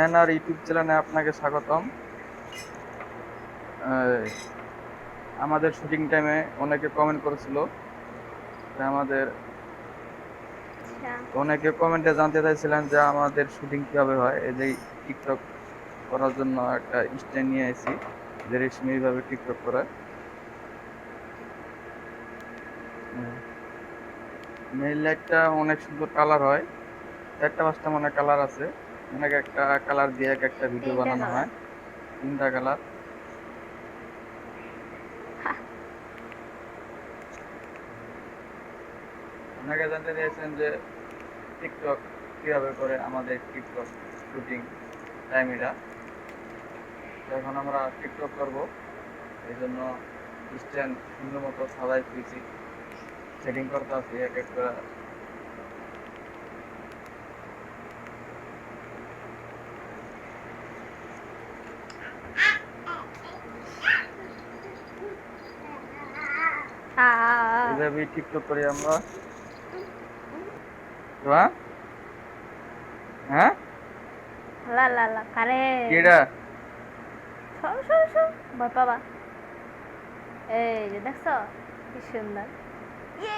NR YouTube চ্যানেলে আপনাকে স্বাগতম। আমাদের শুটিং টাইমে অনেকে কমেন্ট করেছিল যে আচ্ছা। অনেকে কমেন্টে জানতে চাইছিলেন যে আমাদের শুটিং কিভাবে হয়। এই যে টিকটক করার জন্য একটা স্ট্যান্ড নিয়ে আসি, যে রেশমি এইভাবে টিকটক করে। মেইল লাইটটা অনেক সুন্দর কালার হয়, 4-5টা মনে কালার আছে। অনেক একটা কালার দিয়ে এক একটা ভিডিও 3টা বানানো কালার। হয়, 3টা কালার। অনেকে জানতে চাইছেন যে টিকটক কিভাবে করে আমাদের টিকটক শুটিং টাইম এটা। তো এখন আমরা টিকটক করব, এই জন্য স্ট্যান্ড সুন্দর মতো সাজাই ফেলছি, সেটিং করতে আছি এক এক করে। এইভাবেই টিকটক করি আমরা। তো হ্যাঁ, লা লা লা কারে কিটা সর সর সর ভয় পাবা। এই যে দেখছো কি সুন্দর। ইয়ে!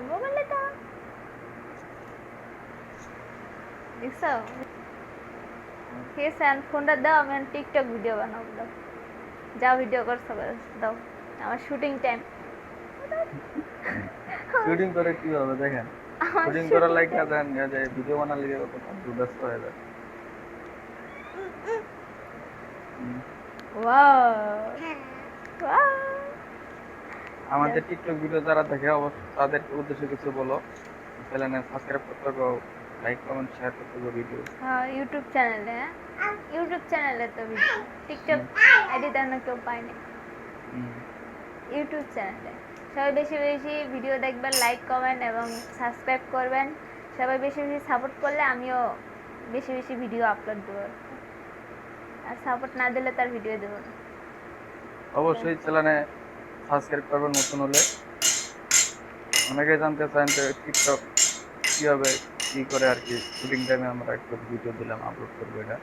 মোবাইলে তো দেখছো ঠিক আছে ফোনটা দাও, আমি টিকটক ভিডিও বানাবো। দাও যা ভিডিও করছো দাও, আমার শুটিং টাইম। শুটিং করে কি হবে দেখেন, আমার শুটিং করার শুটিং লাগে টাইম। দেন যে ভিডিও বানার লিগে কত ব্যস্ত হয়ে যায়। হুম। Wow wow. আমাদের টিকটক ভিডিও যারা দেখে অবশ্য তাদের উদ্দেশ্যে কিছু বলো। চ্যানেল সাবস্ক্রাইব করতে গো, লাইক কমেন্ট শেয়ার করতে গো ভিডিও। হ্যাঁ ইউটিউব চ্যানেলে, ইউটিউব চ্যানেলে তো ভিডিও, টিকটক হুম। আইডি তেমন কেউ পায়নি। হুম। ইউটিউব চ্যানেলে সবাই বেশি বেশি ভিডিও দেখবেন, লাইক কমেন্ট এবং সাবস্ক্রাইব করবেন। সবাই বেশি বেশি সাপোর্ট করলে আমিও বেশি বেশি ভিডিও আপলোড দেবো, আর সাপোর্ট না দিলে তার ভিডিও দেবো না। অবশ্যই চ্যানেলে সাবস্ক্রাইব করবেন নতুন হলে। অনেকে জানতে চান যে টিকটক কিভাবে কি করে আর কি শুটিং টাইমে আমরা একটু ভিডিও দিলাম আপলোড করবো এটা।